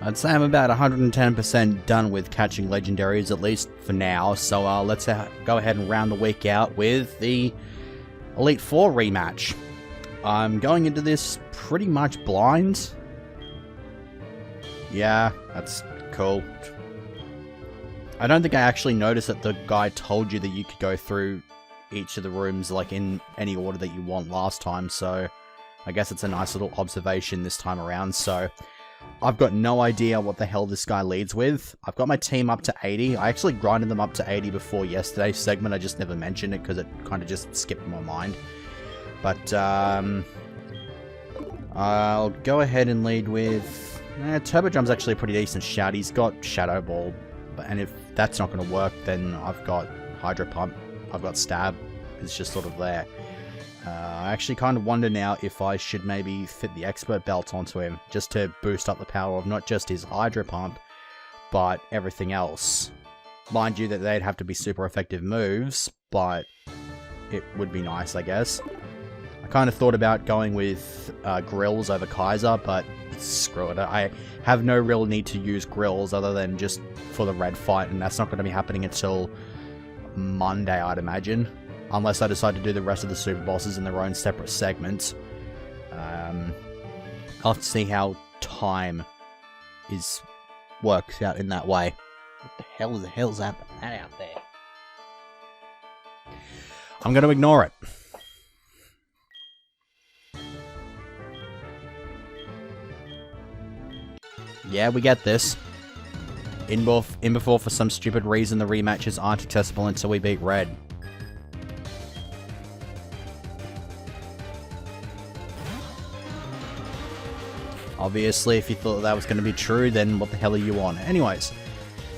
I'd say I'm about 110% done with catching legendaries, at least for now, so let's go ahead and round the week out with the Elite Four rematch. I'm going into this pretty much blind. Yeah, that's cool. I don't think I actually noticed that the guy told you that you could go through each of the rooms like in any order that you want last time, so I guess it's a nice little observation this time around. So I've got no idea what the hell this guy leads with. I've got my team up to 80. I actually grinded them up to 80 before yesterday's segment. I just never mentioned it because it kind of just skipped my mind. But I'll go ahead and lead with... Turbo Drum's actually a pretty decent shout. He's got Shadow Ball, and if that's not going to work, then I've got Hydro Pump. I've got Stab. It's just sort of there. I actually kind of wonder now if I should maybe fit the Expert Belt onto him, just to boost up the power of not just his Hydro Pump, but everything else. Mind you that they'd have to be super effective moves, but it would be nice, I guess. I kind of thought about going with Grills over Kaiser, but screw it. I have no real need to use Grills other than just for the red fight, and that's not going to be happening until Monday, I'd imagine. Unless I decide to do the rest of the super bosses in their own separate segments. I'll have to see how time works out in that way. What the hell's that out there? I'm going to ignore it. Yeah, we get this. In before, for some stupid reason, the rematches aren't accessible until we beat Red. Obviously, if you thought that was going to be true, then what the hell are you on? Anyways,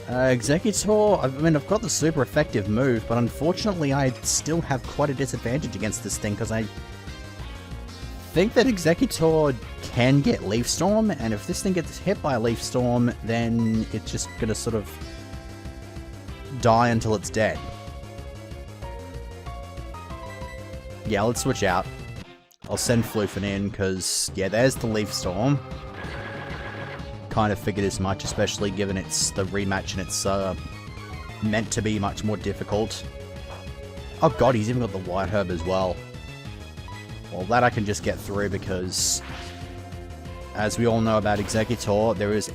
Executor, I mean, I've got the super effective move, but unfortunately I still have quite a disadvantage against this thing, because I think that Executor can get Leaf Storm, and if this thing gets hit by a Leaf Storm, then it's just going to sort of die until it's dead. Yeah, let's switch out. I'll send Floofin in, because, yeah, there's the Leaf Storm. Kind of figured as much, especially given it's the rematch and it's meant to be much more difficult. Oh god, he's even got the White Herb as well. Well, that I can just get through, because as we all know about Executor, there is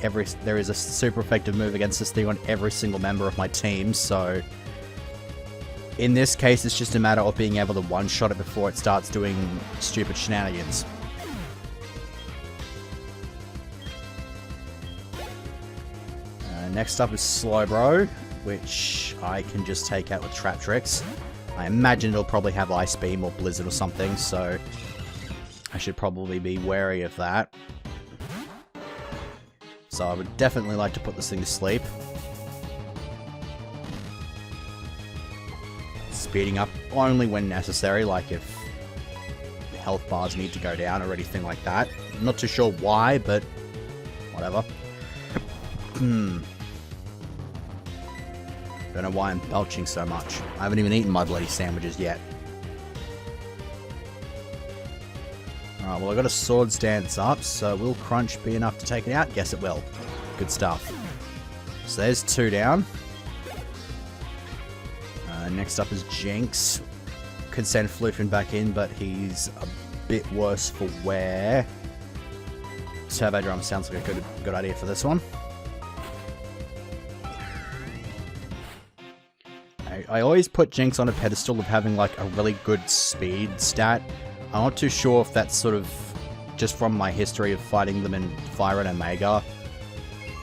a super effective move against this thing on every single member of my team, so in this case, it's just a matter of being able to one-shot it before it starts doing stupid shenanigans. Next up is Slowbro, which I can just take out with Trap Tricks. I imagine it'll probably have Ice Beam or Blizzard or something, so I should probably be wary of that. So I would definitely like to put this thing to sleep. Speeding up only when necessary, like if the health bars need to go down or anything like that. I'm not too sure why, but whatever. Don't know why I'm belching so much. I haven't even eaten my bloody sandwiches yet. Alright, well I got a Swords Dance up, so will Crunch be enough to take it out? Yes it will. Good stuff. So there's 2 down. Next up is Jinx. Could send Floofin back in, but he's a bit worse for wear. Turbo Drum sounds like a good idea for this one. I always put Jinx on a pedestal of having like a really good speed stat. I'm not too sure if that's sort of just from my history of fighting them in Fire and Omega.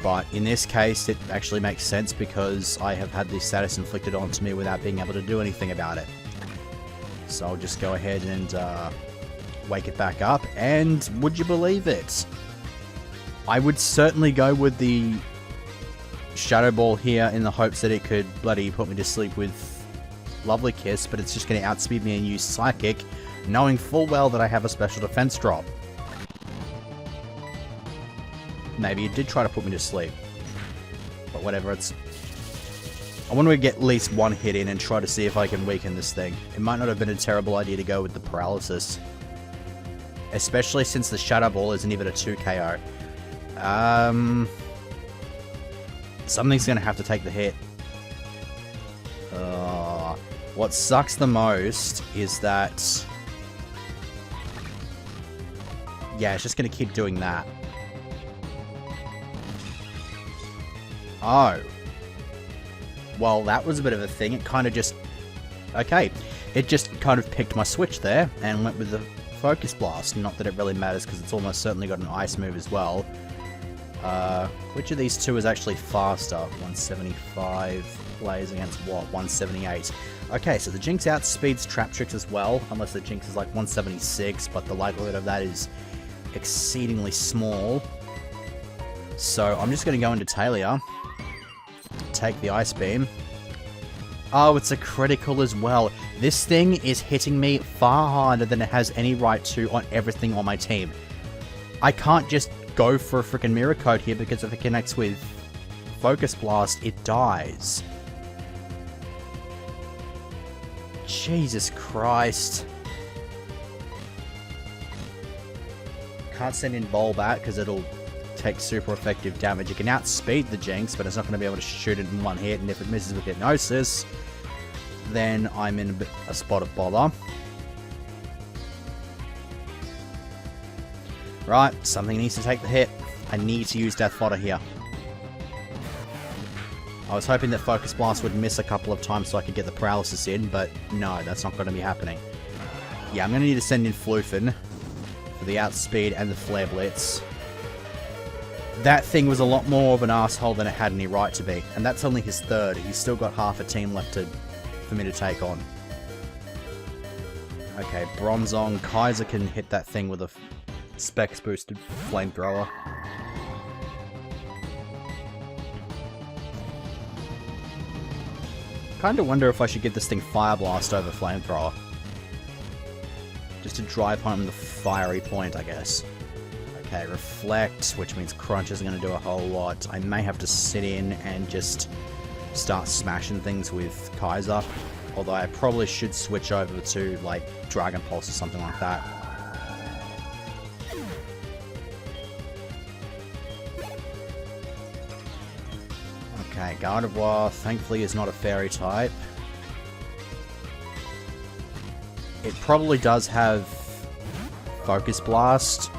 But in this case, it actually makes sense because I have had this status inflicted onto me without being able to do anything about it. So I'll just go ahead and wake it back up. And would you believe it? I would certainly go with the Shadow Ball here in the hopes that it could bloody put me to sleep with Lovely Kiss, but it's just going to outspeed me and use Psychic, knowing full well that I have a special defense drop. Maybe it did try to put me to sleep. But whatever, it's... I want to get at least one hit in and try to see if I can weaken this thing. It might not have been a terrible idea to go with the Paralysis. Especially since the Shadow Ball isn't even a 2 KO. Something's gonna have to take the hit. What sucks the most is that... yeah, it's just gonna keep doing that. Oh. Well, that was a bit of a thing. It kind of just... okay. It just kind of picked my switch there and went with the Focus Blast. Not that it really matters because it's almost certainly got an ice move as well. Which of these two is actually faster? 175 plays against what? 178. Okay, so the Jinx outspeeds Trap Tricks as well, unless the Jinx is like 176, but the likelihood of that is exceedingly small. So I'm just going to go into Talia, take the Ice Beam. Oh, it's a critical as well. This thing is hitting me far harder than it has any right to on everything on my team. I can't just go for a freaking Mirror Coat here because if it connects with Focus Blast, it dies. Jesus Christ. Can't send in Bowl back because it'll take super effective damage. You can outspeed the Jinx, but it's not going to be able to shoot it in one hit, and if it misses with Hypnosis, then I'm in a spot of bother. Right, something needs to take the hit. I need to use Death Fodder here. I was hoping that Focus Blast would miss a couple of times so I could get the Paralysis in, but no, that's not going to be happening. Yeah, I'm going to need to send in Floofen for the Outspeed and the Flare Blitz. That thing was a lot more of an asshole than it had any right to be, and that's only his third. He's still got half a team left for me to take on. Okay, Bronzong. Kaiser can hit that thing with a Specs boosted Flamethrower. Kinda wonder if I should give this thing Fire Blast over Flamethrower. Just to drive home the fiery point, I guess. Okay, Reflect, which means Crunch isn't going to do a whole lot. I may have to sit in and just start smashing things with Kaiser. Although I probably should switch over to, like, Dragon Pulse or something like that. Okay, Gardevoir thankfully is not a fairy type. It probably does have Focus Blast,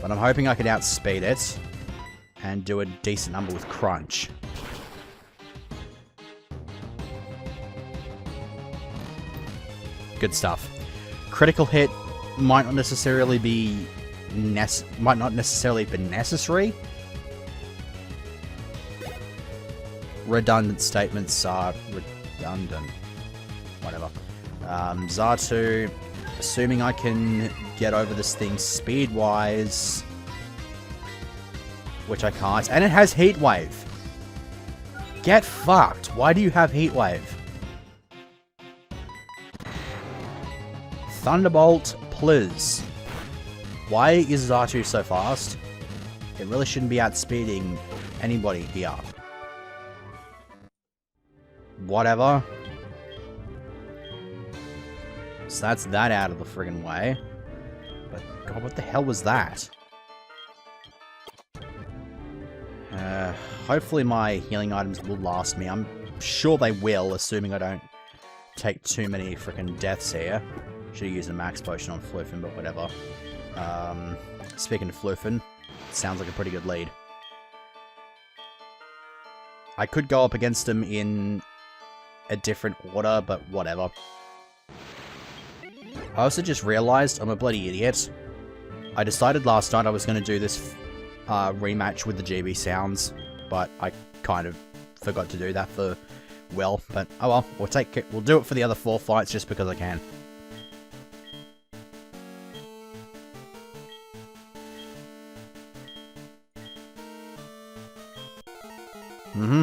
but I'm hoping I can outspeed it and do a decent number with Crunch. Good stuff. Critical hit might not necessarily be necessary. Redundant statements are redundant. Whatever. Xatu, assuming I can get over this thing speed-wise, which I can't, and it has Heat Wave. Get fucked. Why do you have Heat Wave? Thunderbolt, please. Why is Xatu so fast? It really shouldn't be outspeeding anybody here. Whatever. So that's that out of the friggin' way. But, God, what the hell was that? Hopefully my healing items will last me. I'm sure they will, assuming I don't take too many frickin' deaths here. Should have used a max potion on Floofen, but whatever. Speaking of Floofen, sounds like a pretty good lead. I could go up against him in a different order, but whatever. I also just realized I'm a bloody idiot. I decided last night I was going to do this rematch with the GB Sounds, but I kind of forgot to do that for Will. But oh well, we'll do it for the other 4 fights just because I can.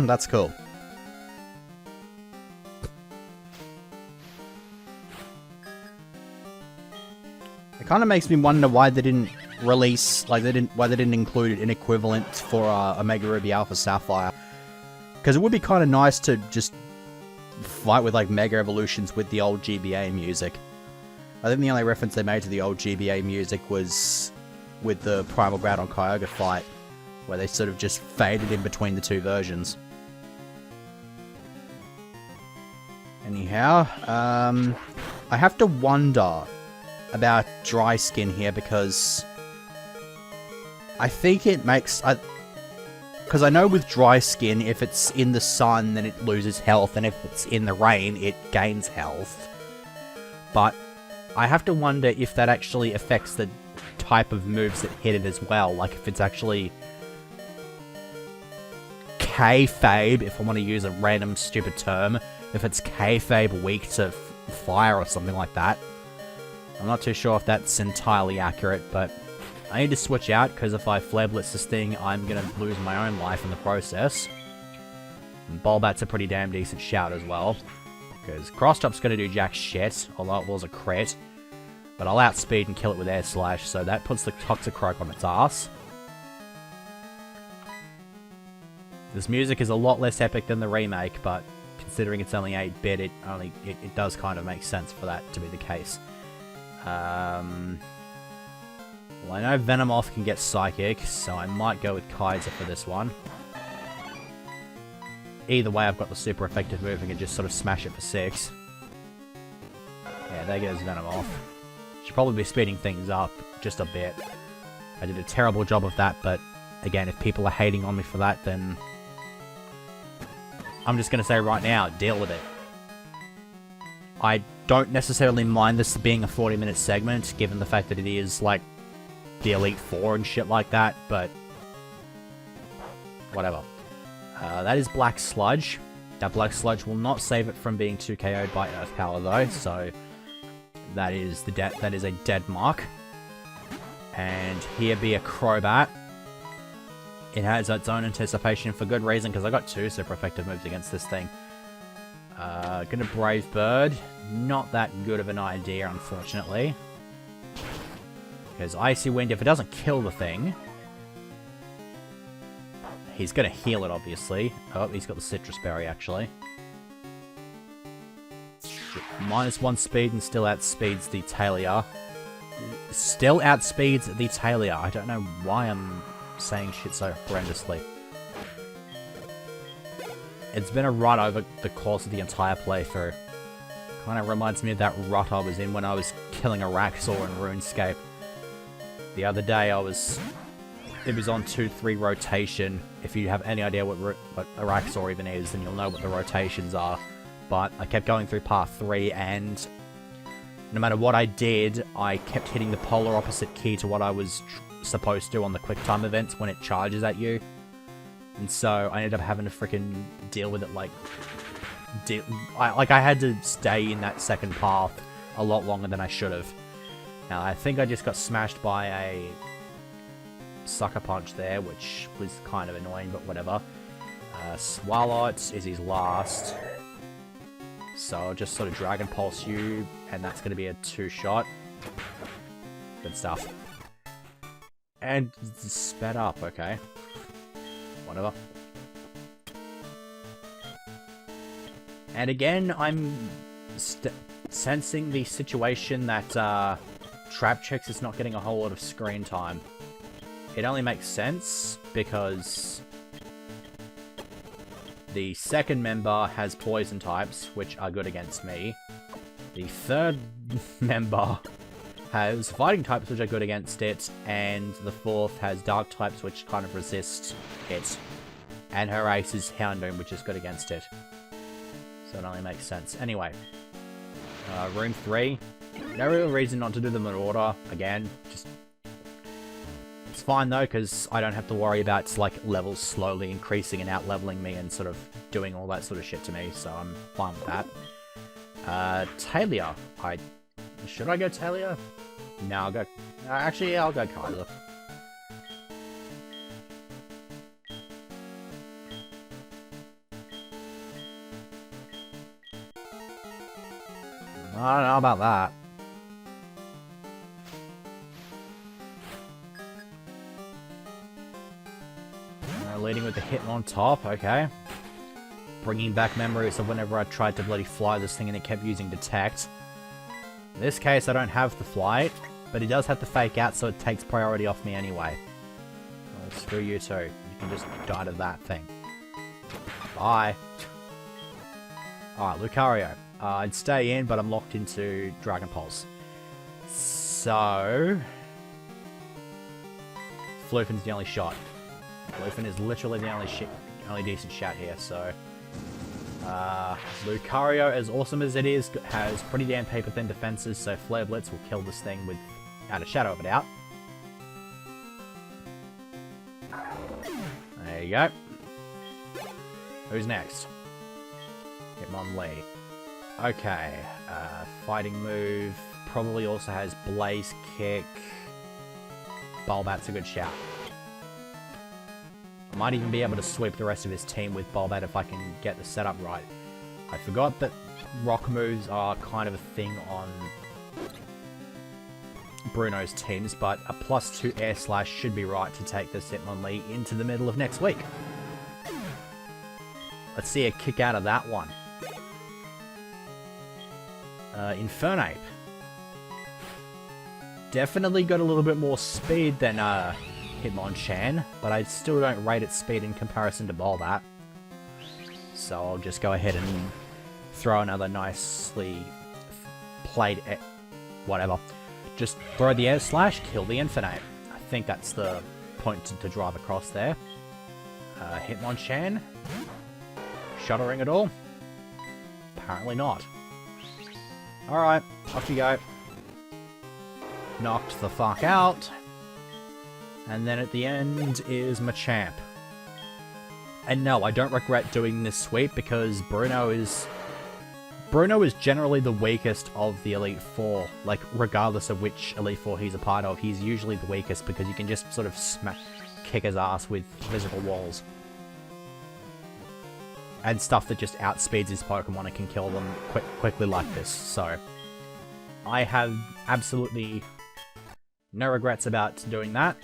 That's cool. It kind of makes me wonder why they didn't release, why they didn't include an equivalent for Omega Ruby Alpha Sapphire. Because it would be kind of nice to just fight with like Mega Evolutions with the old GBA music. I think the only reference they made to the old GBA music was with the Primal Groudon Kyogre fight, where they sort of just faded in between the two versions. Anyhow, I have to wonder about dry skin here because I think it makes... Because I know with dry skin, if it's in the sun, then it loses health, and if it's in the rain, it gains health. But I have to wonder if that actually affects the type of moves that hit it as well. Like, if it's actually kayfabe, if I want to use a random stupid term, if it's kayfabe weak to fire or something like that. I'm not too sure if that's entirely accurate, but I need to switch out, because if I flare blitz this thing, I'm going to lose my own life in the process. And Bulbat's a pretty damn decent shout as well, because Cross Chop's going to do jack shit, although it was a crit. But I'll outspeed and kill it with Air Slash, so that puts the Toxicroak on its ass. This music is a lot less epic than the remake, but considering it's only 8-bit, it does kind of make sense for that to be the case. Well, I know Venomoth can get Psychic, so I might go with Kaiser for this one. Either way, I've got the super effective move and can just sort of smash it for 6. Yeah, there goes Venomoth. Should probably be speeding things up just a bit. I did a terrible job of that, but again, if people are hating on me for that, then I'm just going to say right now, deal with it. I don't necessarily mind this being a 40-minute segment, given the fact that it is, like, the Elite Four and shit like that, but whatever. That is Black Sludge. That Black Sludge will not save it from being 2KO'd by Earth Power, though, so that is a dead mark. And here be a Crobat. It has its own anticipation for good reason, because I got 2 super effective moves against this thing. Gonna Brave Bird. Not that good of an idea, unfortunately. Because Icy Wind, if it doesn't kill the thing, he's gonna heal it, obviously. Oh, he's got the Citrus Berry, actually. -1 speed and still outspeeds the Talia. Still outspeeds the Talia. I don't know why I'm saying shit so horrendously. It's been a rut over the course of the entire playthrough. Kind of reminds me of that rut I was in when I was killing a Raxor in RuneScape. The other day it was on 2-3 rotation. If you have any idea what a Raxor even is, then you'll know what the rotations are. But I kept going through part 3, and no matter what I did, I kept hitting the polar opposite key to what I was supposed to on the quick time events when it charges at you. And so I ended up having to freaking deal with it like... I had to stay in that second path a lot longer than I should have. Now, I think I just got smashed by a Sucker Punch there, which was kind of annoying, but whatever. Swalot is his last. So I'll just sort of Dragon Pulse you, and that's going to be a 2-shot. Good stuff. And sped up, okay. Whatever. And again, I'm sensing the situation that Trap Chicks is not getting a whole lot of screen time. It only makes sense because the second member has poison types, which are good against me. The third member has fighting types, which are good against it, and the fourth has dark types, which kind of resist it. And her ace is Houndoom, which is good against it. So it only makes sense. Anyway, room 3. No real reason not to do them in order. Again, just... It's fine though, because I don't have to worry about like levels slowly increasing and out-leveling me and sort of doing all that sort of shit to me, so I'm fine with that. Talia. Should I go Talia? No, I'll go... Actually, yeah, I'll go Kaiser. I don't know about that. Leading with the hit on top, okay. Bringing back memories of whenever I tried to bloody fly this thing and it kept using Detect. In this case, I don't have the flight, but it does have the fake out, so it takes priority off me anyway. Well, screw you too. You can just die to that thing. Bye. Alright, Lucario. I'd stay in, but I'm locked into Dragon Pulse. So... Floofin's the only shot. Floofin is literally the only decent shot here, so... Lucario, as awesome as it is, has pretty damn paper-thin defenses, so Flare Blitz will kill this thing without a shadow of a doubt. There you go. Who's next? Hitmonlee. Okay, fighting move, probably also has Blaze Kick. Bulbat's a good shout. I might even be able to sweep the rest of his team with Bulbat if I can get the setup right. I forgot that rock moves are kind of a thing on Bruno's teams, but a +2 Air Slash should be right to take this Hitmonlee into the middle of next week. Let's see a kick out of that one. Infernape. Definitely got a little bit more speed than Hitmonchan, but I still don't rate its speed in comparison to Bulbat. So I'll just go ahead and throw another nicely played... whatever. Just throw the Air Slash, kill the Infernape. I think that's the point to drive across there. Hitmonchan. Shuddering at all? Apparently not. Alright, off you go. Knocked the fuck out. And then at the end is Machamp. And no, I don't regret doing this sweep because Bruno is generally the weakest of the Elite Four. Like, regardless of which Elite Four he's a part of, he's usually the weakest because you can just sort of kick his ass with physical walls. And stuff that just outspeeds his Pokemon and can kill them quickly like this. So, I have absolutely no regrets about doing that.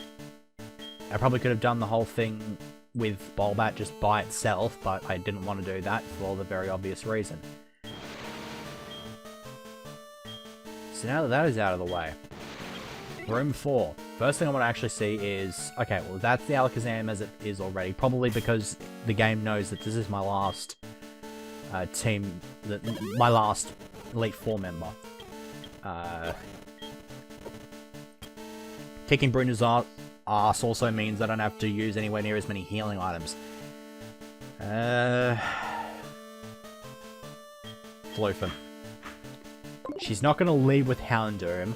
I probably could have done the whole thing with Bulbat just by itself, but I didn't want to do that for the very obvious reason. So now that that is out of the way, Room 4. First thing I want to actually see is... Okay, well that's the Alakazam as it is already. Probably because the game knows that this is my last team... my last Elite Four member. Kicking Bruno's ass also means I don't have to use anywhere near as many healing items. Floofin. She's not going to lead with Houndoom.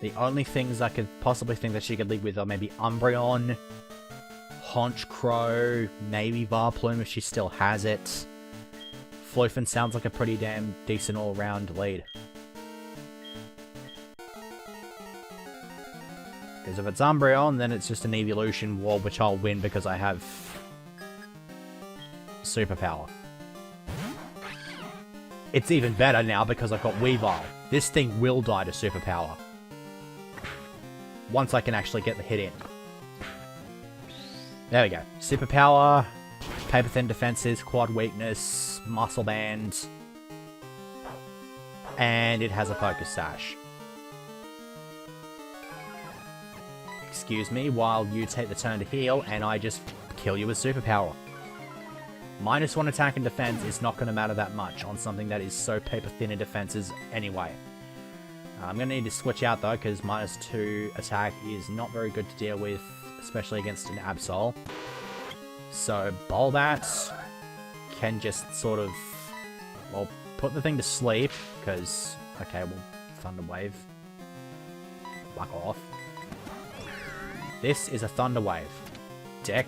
The only things I could possibly think that she could lead with are maybe Umbreon, Honchkrow, maybe Varplume if she still has it. Floofin sounds like a pretty damn decent all-round lead. Because if it's Umbreon, then it's just an Evolution Wall, which I'll win because I have Superpower. It's even better now because I've got Weavile. This thing will die to Superpower. Once I can actually get the hit in. There we go. Superpower, Paper Thin Defenses, Quad Weakness, Muscle Band, and it has a Focus Sash. Excuse me, while you take the turn to heal, and I just kill you with Superpower. -1 attack and defense is not going to matter that much on something that is so paper thin in defenses anyway. I'm going to need to switch out though, because -2 attack is not very good to deal with, especially against an Absol. So Bulbat can just sort of, well, put the thing to sleep, because, okay, well, Thunder Wave. Fuck off. This is a Thunder Wave. Dick.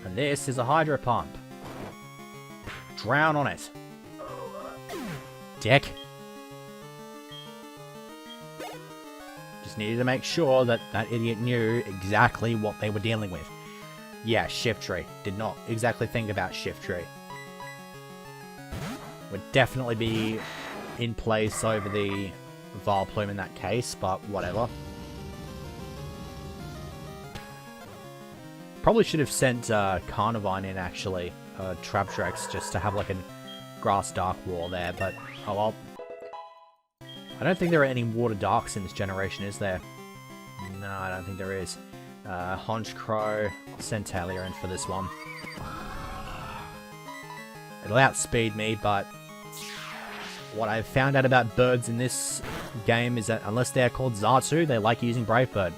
And this is a Hydro Pump. Drown on it. Dick. Just needed to make sure that that idiot knew exactly what they were dealing with. Yeah, Shiftry. Did not exactly think about Shiftry. Would definitely be in place over the Vileplume in that case, but whatever. Probably should have sent Carnivine in, actually. Traptrex, just to have like a Grass Dark Wall there, but oh well. I don't think there are any Water Darks in this generation, is there? No, I don't think there is. Honchkrow, I'll send Talia in for this one. It'll outspeed me, but what I've found out about birds in this game is that unless they're called Zatu, they like using Brave Bird.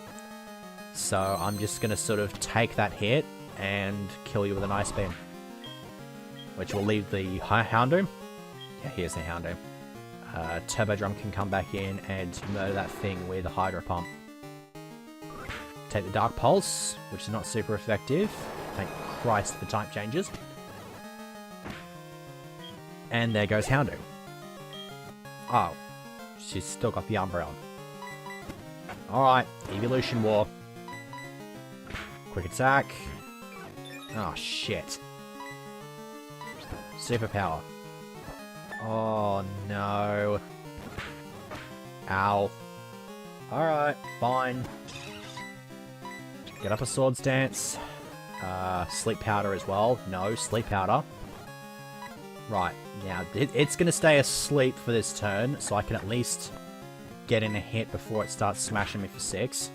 So I'm just going to sort of take that hit and kill you with an Ice Beam. Which will leave the Houndoom. Yeah, here's the Houndoom. Turbo Drum can come back in and murder that thing with a Hydro Pump. Take the Dark Pulse, which is not super effective. Thank Christ for type changes. And there goes Houndoom. Oh, she's still got the Umbra on. Alright, Evolution War. Quick attack. Oh, shit. Superpower. Oh, no. Ow. Alright, fine. Get up a Swords Dance. Sleep Powder as well. No, Sleep Powder. Right, now, it's going to stay asleep for this turn, so I can at least get in a hit before it starts smashing me for 6.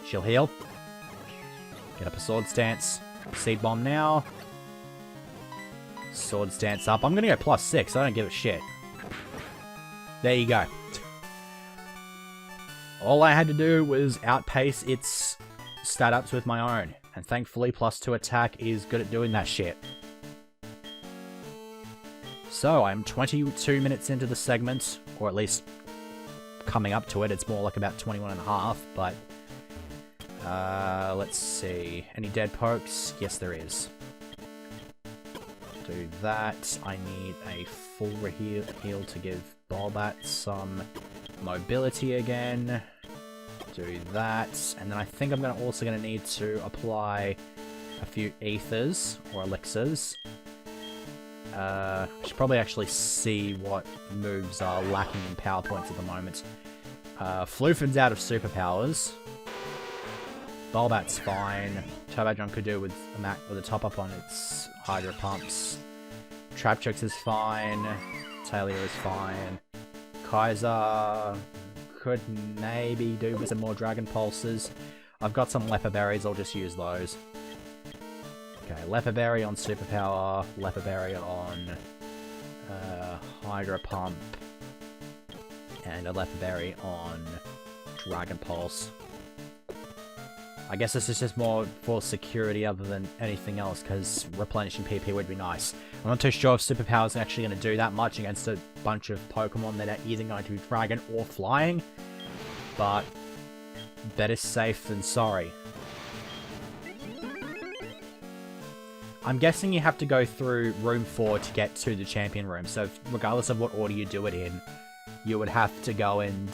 She'll heal. Get up a Swords Dance. Seed Bomb now. Swords Dance up. I'm going to go +6. I don't give a shit. There you go. All I had to do was outpace its stat ups with my own. And thankfully, +2 attack is good at doing that shit. So, I'm 22 minutes into the segment, or at least coming up to it. It's more like about 21.5, but let's see. Any dead pokes? Yes, there is. Do that. I need a full heal to give Golbat some mobility again. Do that. And then I think I'm also going to need to apply a few ethers, or elixirs. I should probably actually see what moves are lacking in power points at the moment. Floofin's out of superpowers. Golbat's fine. Turbodrum could do with a top up on its Hydro Pumps. Traptrix is fine. Talia is fine. Kaiser could maybe do with some more Dragon Pulses. I've got some Leper Berries, I'll just use those. Okay, Leper Berry on Superpower, Leper Berry on Hydro Pump, and a Leper Berry on Dragon Pulse. I guess this is just more for security other than anything else, because replenishing PP would be nice. I'm not too sure if Superpower is actually going to do that much against a bunch of Pokemon that are either going to be Dragon or Flying, but better safe than sorry. I'm guessing you have to go through room 4 to get to the champion room, so regardless of what order you do it in, you would have to go and,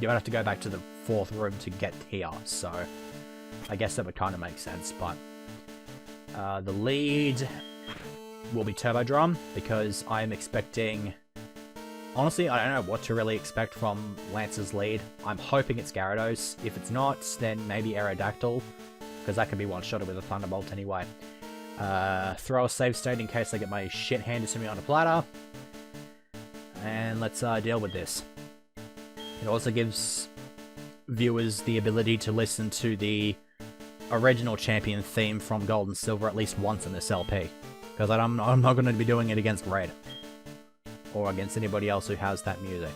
you would have to go back to the 4th room to get here, so I guess that would kind of make sense, but the lead will be Turbodrum, because I'm expecting... Honestly, I don't know what to really expect from Lance's lead. I'm hoping it's Gyarados. If it's not, then maybe Aerodactyl, because that could be one-shotted with a Thunderbolt anyway. Throw a save state in case I get my shit handed to me on a platter. And let's deal with this. It also gives viewers the ability to listen to the original champion theme from Gold and Silver at least once in this LP. Because I'm not going to be doing it against Red. Or against anybody else who has that music.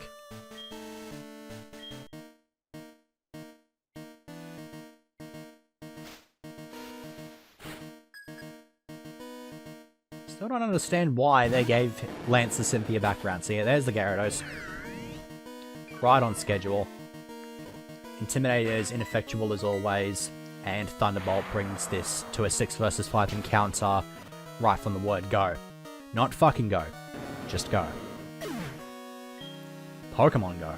Still don't understand why they gave Lance the Cynthia background. So yeah, there's the Gyarados. Right on schedule. Intimidator is ineffectual as always, and Thunderbolt brings this to a 6 vs 5 encounter right from the word go. Not fucking go, just go. Pokemon Go.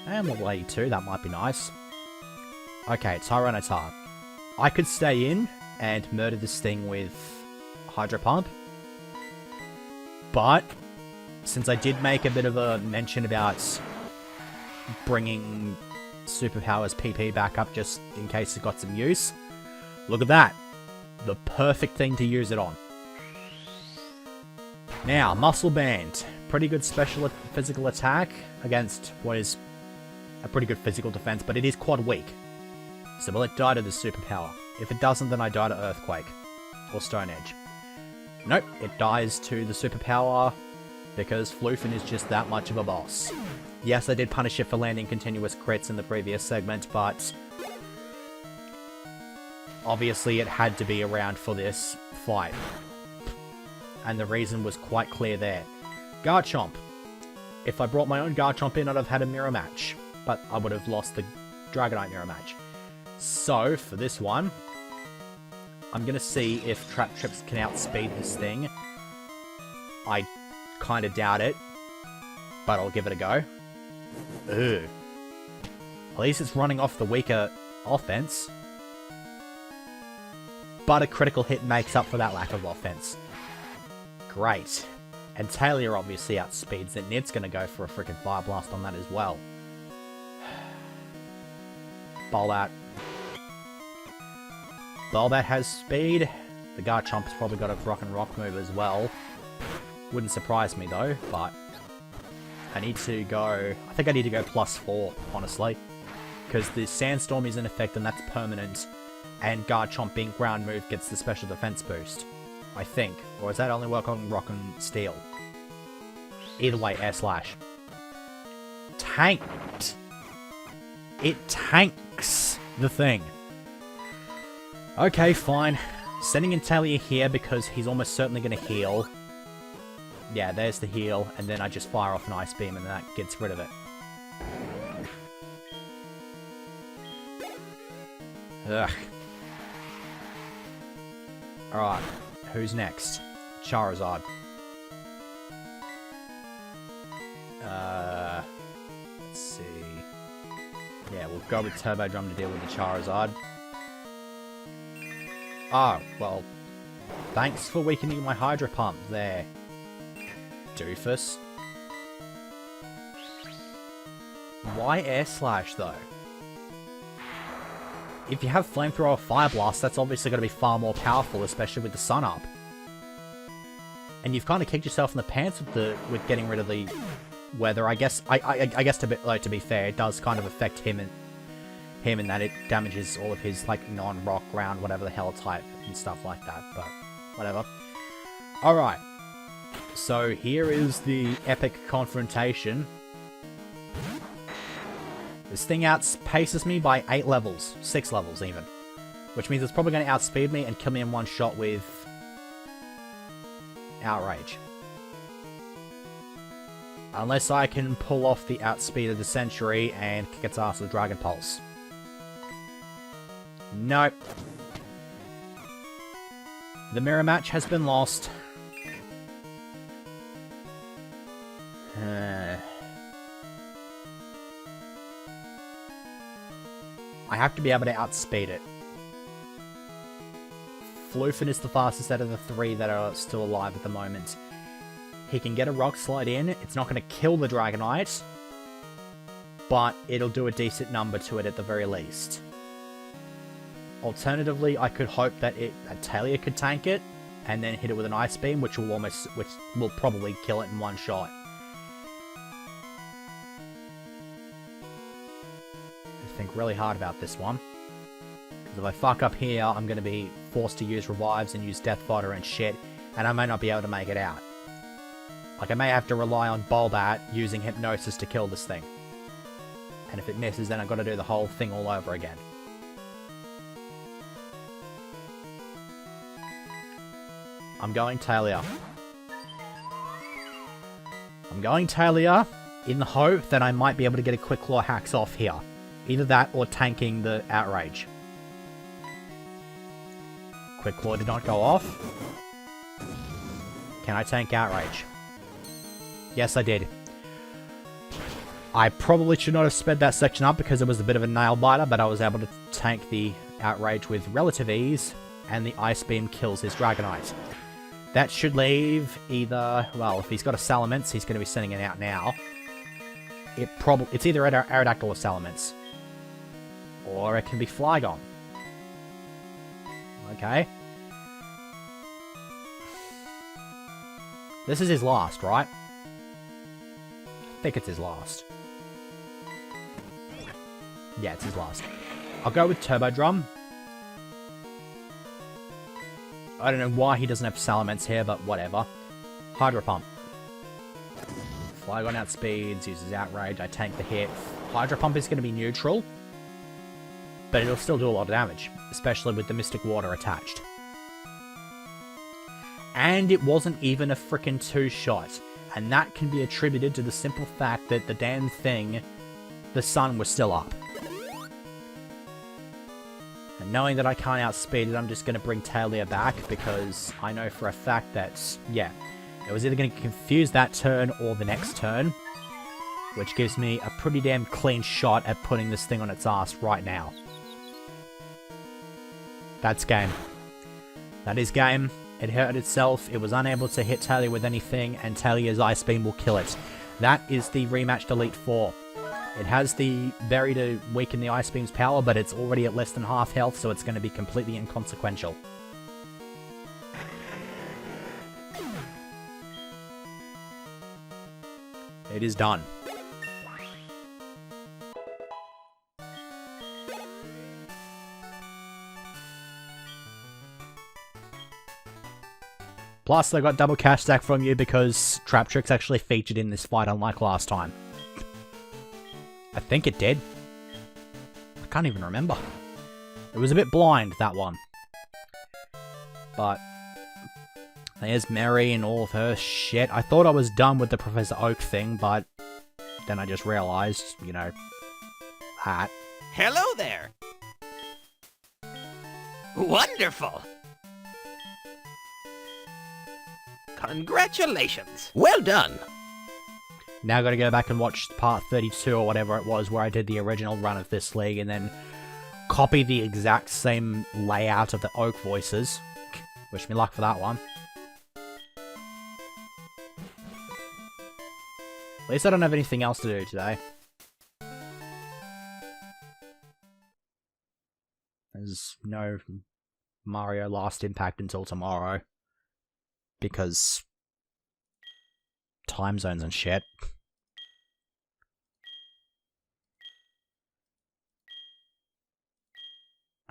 And level 82, that might be nice. Okay, Tyranitar. I could stay in and murder this thing with Hydro Pump, but since I did make a bit of a mention about bringing Superpower's PP back up just in case it got some use, look at that. The perfect thing to use it on. Now, Muscle Band. Pretty good physical attack against what is a pretty good physical defense, but it is quad weak. So will it die to the superpower? If it doesn't, then I die to Earthquake. Or Stone Edge. Nope, it dies to the superpower because Floofin is just that much of a boss. Yes, I did punish it for landing continuous crits in the previous segment, but obviously it had to be around for this fight. And the reason was quite clear there. Garchomp. If I brought my own Garchomp in, I'd have had a mirror match, but I would have lost the Dragonite mirror match. So, for this one, I'm going to see if Trap Trips can outspeed this thing. I kind of doubt it, but I'll give it a go. Ugh. At least it's running off the weaker offense. But a critical hit makes up for that lack of offense. Great. And Talia obviously outspeeds it, and it's going to go for a freaking Fire Blast on that as well. Bulbat. Bulbat has speed. The Garchomp's probably got a rock and rock move as well. Wouldn't surprise me though, but I need to go... I think I need to go +4, honestly. Because the Sandstorm is in effect and that's permanent. And Garchomp being ground move gets the special defense boost. I think. Or does that only work on Rock and Steel? Either way, Air Slash. Tanked. It tanks the thing. Okay, fine. Sending in Talia here because he's almost certainly going to heal. Yeah, there's the heal, and then I just fire off an Ice Beam and that gets rid of it. Ugh. Alright, who's next? Charizard. Let's see. Yeah, we'll go with Turbo Drum to deal with the Charizard. Oh, well, thanks for weakening my Hydro Pump there, doofus. Why Air Slash, though? If you have Flamethrower or Fire Blast, that's obviously going to be far more powerful, especially with the Sun Up. And you've kind of kicked yourself in the pants with getting rid of the weather. I guess to be fair, it does kind of affect him in that it damages all of his like non-rock, ground, whatever the hell type and stuff like that. But whatever. All right. So here is the epic confrontation. This thing outpaces me by 8 levels, 6 levels even, which means it's probably going to outspeed me and kill me in one shot with Outrage. Unless I can pull off the outspeed of the Century and kick its ass with Dragon Pulse. Nope. The mirror match has been lost. I have to be able to outspeed it. Floofin is the fastest out of the 3 that are still alive at the moment. He can get a Rock Slide in. It's not going to kill the Dragonite, but it'll do a decent number to it at the very least. Alternatively, I could hope that Talia could tank it and then hit it with an Ice Beam, which will probably kill it in one shot. I think really hard about this one. Because if I fuck up here, I'm going to be forced to use Revives and use Death Fodder and shit, and I may not be able to make it out. Like, I may have to rely on Bulbat using Hypnosis to kill this thing. And if it misses, then I've got to do the whole thing all over again. I'm going Talia. I'm going Talia in the hope that I might be able to get a Quick Claw Hacks off here. Either that or tanking the Outrage. Quick Claw did not go off. Can I tank Outrage? Yes, I did. I probably should not have sped that section up because it was a bit of a nail biter, but I was able to tank the Outrage with relative ease, and the Ice Beam kills his Dragonite. That should leave either... Well, if he's got a Salamence, he's going to be sending it out now. It's either Aerodactyl or Salamence. Or it can be Flygon. Okay. This is his last, right? I think it's his last. Yeah, it's his last. I'll go with Turbo Drum. I don't know why he doesn't have Salamence here, but whatever. Hydro Pump. Flygon outspeeds, uses Outrage, I tank the hit. Hydro Pump is going to be neutral, but it'll still do a lot of damage, especially with the Mystic Water attached. And it wasn't even a frickin' two-shot, and that can be attributed to the simple fact that the damn thing, the sun was still up. And knowing that I can't outspeed it, I'm just going to bring Talia back, because I know for a fact that, yeah, it was either going to confuse that turn or the next turn, which gives me a pretty damn clean shot at putting this thing on its ass right now. That's game. That is game. It hurt itself, it was unable to hit Talia with anything, and Talia's Ice Beam will kill it. That is the rematched Elite Four. It has the berry to weaken the Ice Beam's power, but it's already at less than half health, so it's going to be completely inconsequential. It is done. Plus, I got double cash stack from you because Trap Trick's actually featured in this fight, unlike last time. I think it did. I can't even remember. It was a bit blind, that one. But there's Mary and all of her shit. I thought I was done with the Professor Oak thing, but then I just realized, you know, that. Hello there. Wonderful. Congratulations. Well done. Now I gotta go back and watch part 32 or whatever it was where I did the original run of this league and then copy the exact same layout of the Oak voices. Wish me luck for that one. At least I don't have anything else to do today. There's no Mario Last Impact until tomorrow. Because time zones and shit.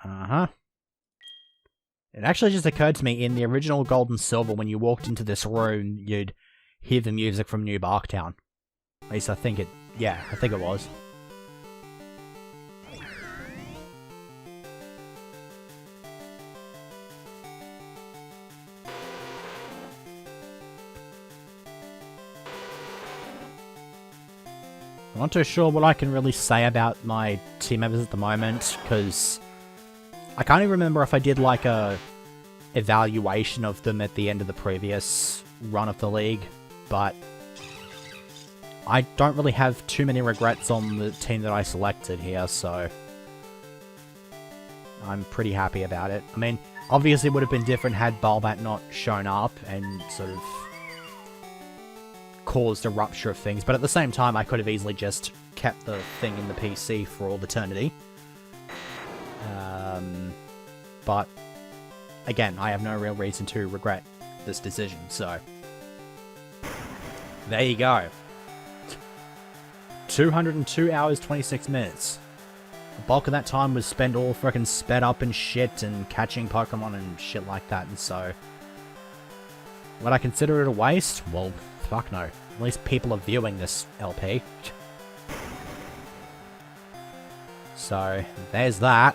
Uh-huh. It actually just occurred to me in the original Gold and Silver, when you walked into this room, you'd hear the music from New Barktown. At least I think it... yeah, I think it was. I'm not too sure what I can really say about my team members at the moment, because I can't even remember if I did like a evaluation of them at the end of the previous run of the league, but I don't really have too many regrets on the team that I selected here, so I'm pretty happy about it. I mean, obviously it would have been different had Bulbat not shown up and sort of caused a rupture of things, but at the same time I could have easily just kept the thing in the PC for all eternity. But again, I have no real reason to regret this decision, so there you go. 202 hours 26 minutes. The bulk of that time was spent all freaking sped up and shit and catching Pokemon and shit like that, and so would I consider it a waste? Well, fuck no. At least people are viewing this LP. So, there's that.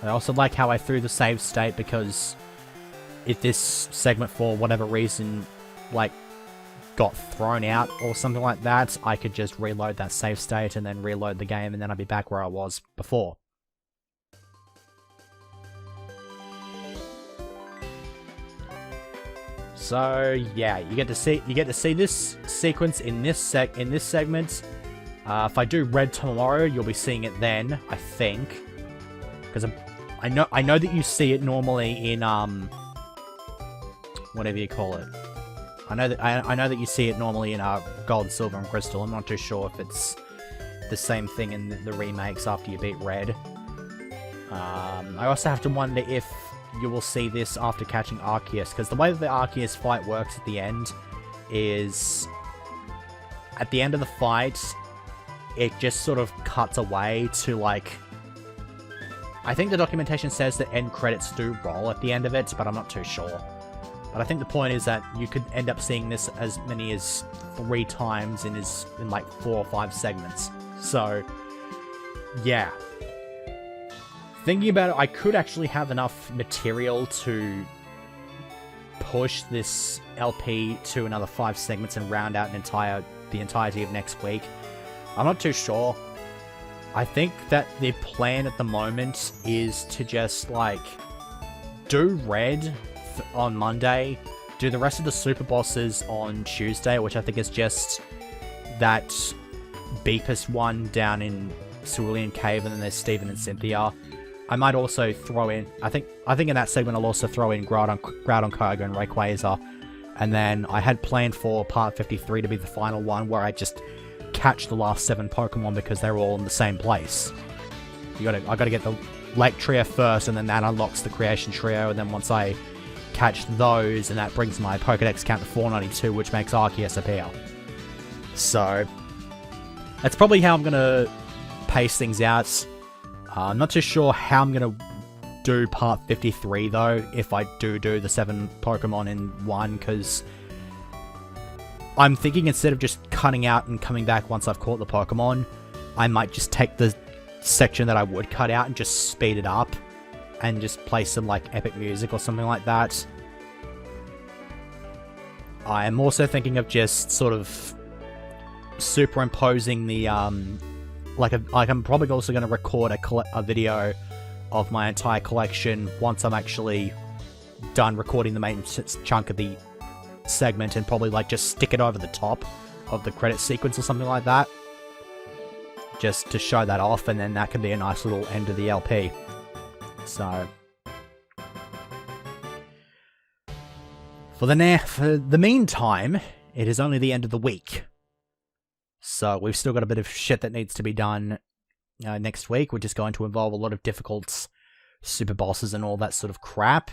I also like how I threw the save state, because if this segment, for whatever reason, like, got thrown out or something like that, I could just reload that save state and then reload the game, and then I'd be back where I was before. So yeah, you get to see this sequence in this segment. If I do red tomorrow, you'll be seeing it then, I think, because I know that you see it normally in whatever you call it. I know that you see it normally in Gold, Silver, and Crystal. I'm not too sure if it's the same thing in the remakes after you beat Red. I also have to wonder if you will see this after catching Arceus, because the way that the Arceus fight works at the end is, at the end of the fight, it just sort of cuts away to, like... I think the documentation says that end credits do roll at the end of it, but I'm not too sure. But I think the point is that you could end up seeing this as many as 3 times in like 4 or 5 segments. So, yeah. Thinking about it, I could actually have enough material to push this LP to another 5 segments and round out the entirety of next week. I'm not too sure. I think that the plan at the moment is to just, like, do Red on Monday, do the rest of the super bosses on Tuesday, which I think is just that Beepus one down in Cerulean Cave, and then there's Steven and Cynthia. I might also throw in, I think in that segment I'll also throw in Groudon Kyogre and Rayquaza, and then I had planned for part 53 to be the final one, where I just catch the last 7 Pokemon because they're all in the same place. I gotta get the Lake Trio first, and then that unlocks the Creation Trio, and then once I catch those, and that brings my Pokedex count to 492, which makes Arceus appear. So, that's probably how I'm gonna pace things out. I'm not too sure how I'm gonna do part 53 though, if I do the 7 Pokemon in one, because I'm thinking instead of just cutting out and coming back once I've caught the Pokemon, I might just take the section that I would cut out and just speed it up and just play some like epic music or something like that. I am also thinking of just sort of superimposing the like I'm probably also going to record a video of my entire collection once I'm actually done recording the main chunk of the segment, and probably like just stick it over the top of the credit sequence or something like that, just to show that off, and then that can be a nice little end of the LP. So for the meantime, it is only the end of the week, so we've still got a bit of shit that needs to be done next week, which is going to involve a lot of difficult super bosses and all that sort of crap,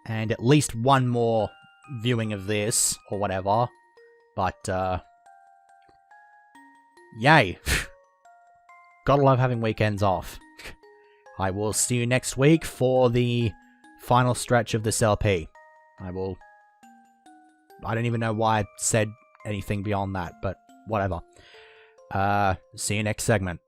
and at least one more viewing of this, or whatever, but, yay. Gotta love having weekends off. I will see you next week for the final stretch of this LP. I don't even know why I said anything beyond that, but whatever. See you next segment.